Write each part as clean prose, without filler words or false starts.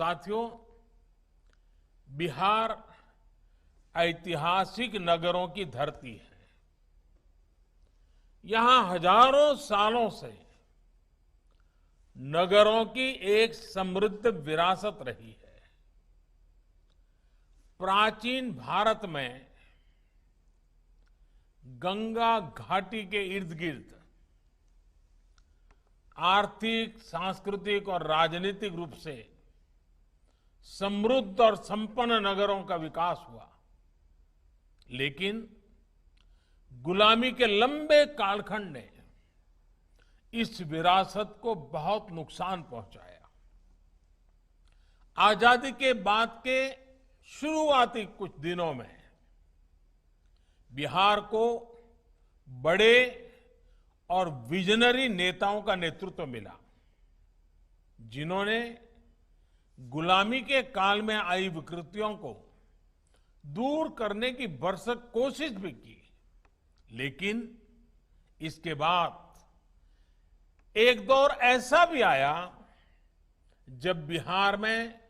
साथियों, बिहार ऐतिहासिक नगरों की धरती है। यहां हजारों सालों से नगरों की एक समृद्ध विरासत रही है। प्राचीन भारत में गंगा घाटी के इर्द गिर्द आर्थिक, सांस्कृतिक और राजनीतिक रूप से समृद्ध और संपन्न नगरों का विकास हुआ, लेकिन गुलामी के लंबे कालखंड ने इस विरासत को बहुत नुकसान पहुंचाया। आजादी के बाद के शुरुआती कुछ दिनों में बिहार को बड़े और विजनरी नेताओं का नेतृत्व मिला, जिन्होंने गुलामी के काल में आई विकृतियों को दूर करने की भरसक कोशिश भी की। लेकिन इसके बाद एक दौर ऐसा भी आया जब बिहार में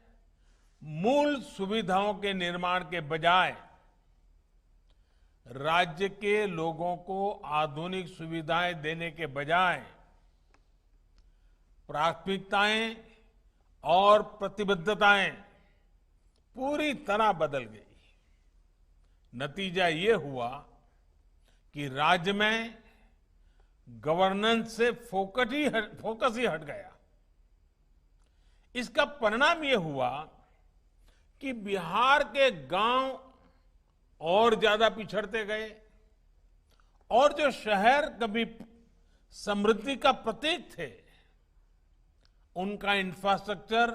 मूल सुविधाओं के निर्माण के बजाय राज्य के लोगों को आधुनिक सुविधाएं देने के बजाय प्राथमिकताएं और प्रतिबद्धताएं पूरी तरह बदल गई। नतीजा ये हुआ कि राज्य में गवर्नेंस से फोकस ही हट गया। इसका परिणाम ये हुआ कि बिहार के गांव और ज्यादा पिछड़ते गए और जो शहर कभी समृद्धि का प्रतीक थे, उनका इंफ्रास्ट्रक्चर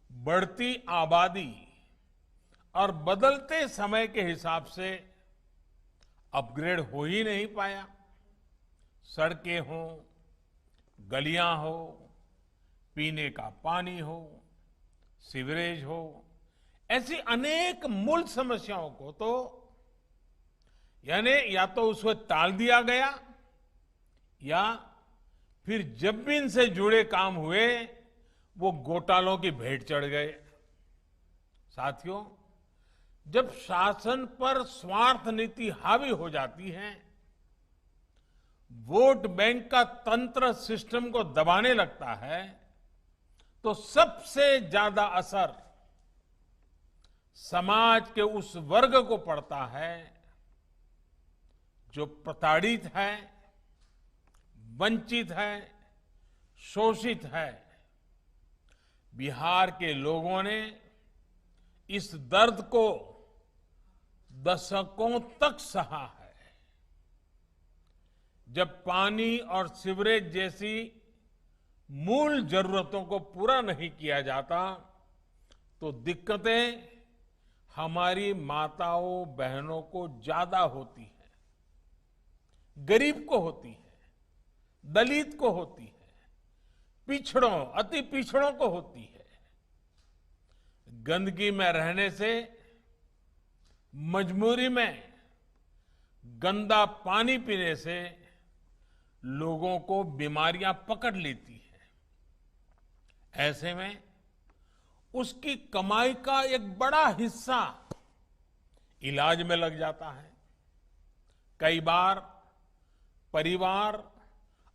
बढ़ती आबादी और बदलते समय के हिसाब से अपग्रेड हो ही नहीं पाया। सड़कें हो, गलियां हो, पीने का पानी हो, सीवरेज हो, ऐसी अनेक मूल समस्याओं को तो यानी या तो उसको टाल दिया गया या फिर जब भी इनसे जुड़े काम हुए वो घोटालों की भेंट चढ़ गए। साथियों, जब शासन पर स्वार्थ नीति हावी हो जाती है, वोट बैंक का तंत्र सिस्टम को दबाने लगता है, तो सबसे ज्यादा असर समाज के उस वर्ग को पड़ता है जो प्रताड़ित है, वंचित है, शोषित है। बिहार के लोगों ने इस दर्द को दशकों तक सहा है। जब पानी और सीवरेज जैसी मूल जरूरतों को पूरा नहीं किया जाता, तो दिक्कतें हमारी माताओं बहनों को ज्यादा होती है। गरीब को होती है, दलित को होती है, पिछड़ों, अति पिछड़ों को होती है। गंदगी में रहने से मजबूरी में गंदा पानी पीने से लोगों को बीमारियां पकड़ लेती हैं। ऐसे में उसकी कमाई का एक बड़ा हिस्सा इलाज में लग जाता है। कई बार परिवार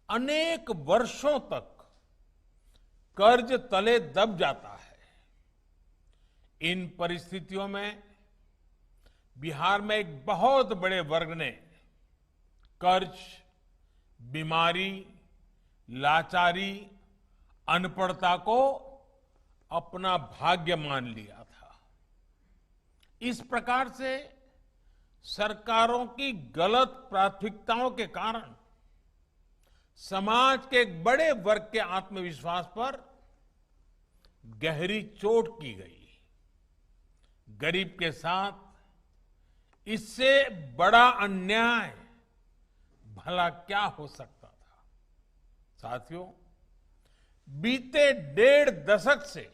अनेक वर्षों तक कर्ज तले दब जाता है। इन परिस्थितियों में बिहार में एक बहुत बड़े वर्ग ने कर्ज, बीमारी, लाचारी, अनपढ़ता को अपना भाग्य मान लिया था। इस प्रकार से सरकारों की गलत प्राथमिकताओं के कारण समाज के एक बड़े वर्ग के आत्मविश्वास पर गहरी चोट की गई। गरीब के साथ इससे बड़ा अन्याय भला क्या हो सकता था। साथियों, बीते 1.5 दशक से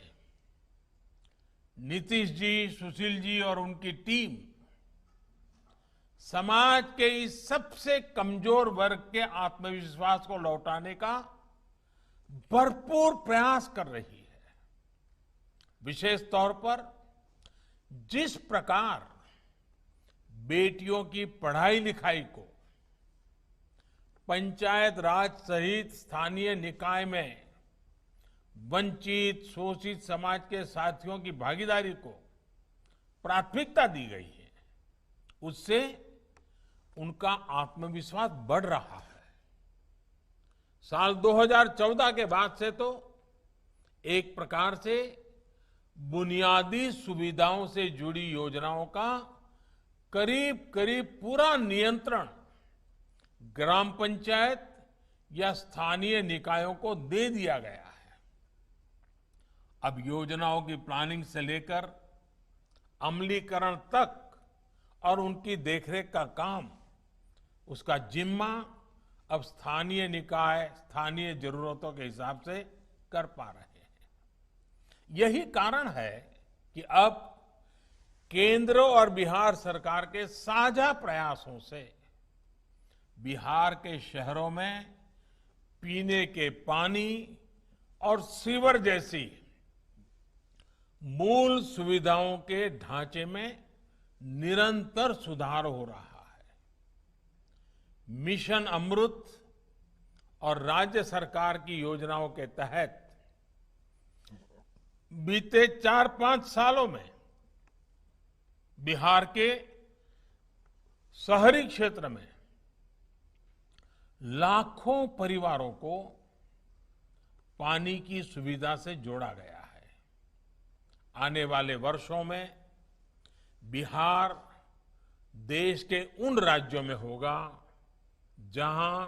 नीतीश जी, सुशील जी और उनकी टीम समाज के इस सबसे कमजोर वर्ग के आत्मविश्वास को लौटाने का भरपूर प्रयास कर रही है। विशेष तौर पर जिस प्रकार बेटियों की पढ़ाई लिखाई को पंचायत राज सहित स्थानीय निकाय में वंचित शोषित समाज के साथियों की भागीदारी को प्राथमिकता दी गई है, उससे उनका आत्मविश्वास बढ़ रहा है। साल 2014 के बाद से तो एक प्रकार से बुनियादी सुविधाओं से जुड़ी योजनाओं का करीब करीब पूरा नियंत्रण ग्राम पंचायत या स्थानीय निकायों को दे दिया गया है। अब योजनाओं की प्लानिंग से लेकर अमलीकरण तक और उनकी देखरेख का काम, उसका जिम्मा अब स्थानीय निकाय स्थानीय जरूरतों के हिसाब से कर पा रहे हैं। यही कारण है कि अब केंद्र और बिहार सरकार के साझा प्रयासों से बिहार के शहरों में पीने के पानी और सीवर जैसी मूल सुविधाओं के ढांचे में निरंतर सुधार हो रहा है। मिशन अमृत और राज्य सरकार की योजनाओं के तहत बीते 4-5 सालों में बिहार के शहरी क्षेत्र में लाखों परिवारों को पानी की सुविधा से जोड़ा गया है। आने वाले वर्षों में बिहार देश के उन राज्यों में होगा जहां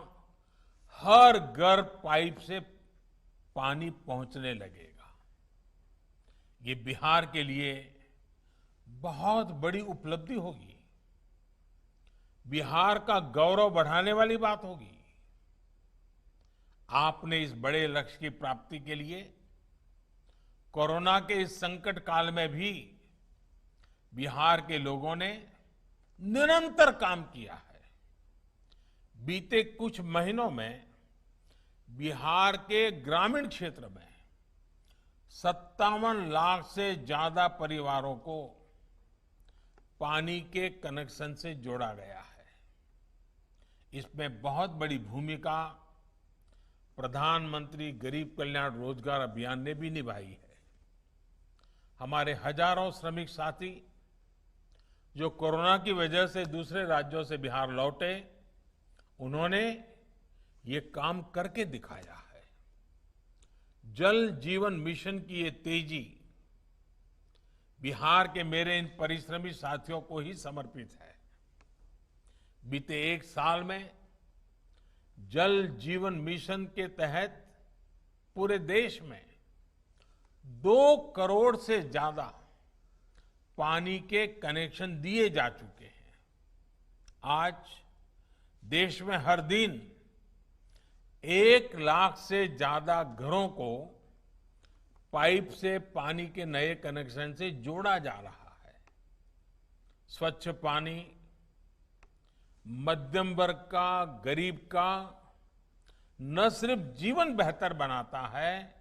हर घर पाइप से पानी पहुंचने लगेगा। ये बिहार के लिए बहुत बड़ी उपलब्धि होगी, बिहार का गौरव बढ़ाने वाली बात होगी। आपने इस बड़े लक्ष्य की प्राप्ति के लिए कोरोना के इस संकट काल में भी बिहार के लोगों ने निरंतर काम किया है। बीते कुछ महीनों में बिहार के ग्रामीण क्षेत्र में 57 लाख से ज्यादा परिवारों को पानी के कनेक्शन से जोड़ा गया है। इसमें बहुत बड़ी भूमिका प्रधानमंत्री गरीब कल्याण रोजगार अभियान ने भी निभाई है। हमारे हजारों श्रमिक साथी जो कोरोना की वजह से दूसरे राज्यों से बिहार लौटे, उन्होंने ये काम करके दिखाया है। जल जीवन मिशन की ये तेजी बिहार के मेरे इन परिश्रमी साथियों को ही समर्पित है। बीते 1 साल में जल जीवन मिशन के तहत पूरे देश में 2 करोड़ से ज्यादा पानी के कनेक्शन दिए जा चुके हैं। आज देश में हर दिन 1 लाख से ज्यादा घरों को पाइप से पानी के नए कनेक्शन से जोड़ा जा रहा है। स्वच्छ पानी मध्यम वर्ग का, गरीब का न सिर्फ जीवन बेहतर बनाता है,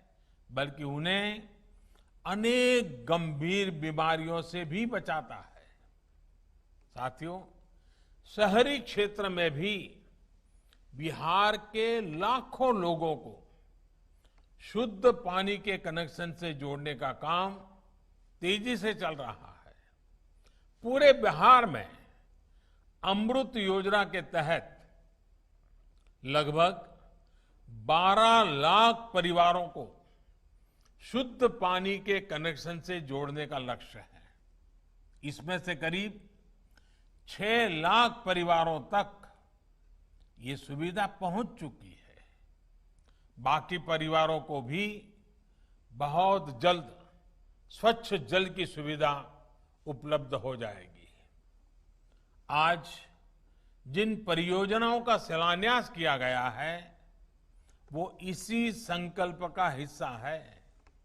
बल्कि उन्हें अनेक गंभीर बीमारियों से भी बचाता है। साथियों, शहरी क्षेत्र में भी बिहार के लाखों लोगों को शुद्ध पानी के कनेक्शन से जोड़ने का काम तेजी से चल रहा है। पूरे बिहार में अमृत योजना के तहत लगभग 12 लाख परिवारों को शुद्ध पानी के कनेक्शन से जोड़ने का लक्ष्य है। इसमें से करीब 6 लाख परिवारों तक ये सुविधा पहुंच चुकी है। बाकी परिवारों को भी बहुत जल्द स्वच्छ जल की सुविधा उपलब्ध हो जाएगी। आज जिन परियोजनाओं का शिलान्यास किया गया है, वो इसी संकल्प का हिस्सा है।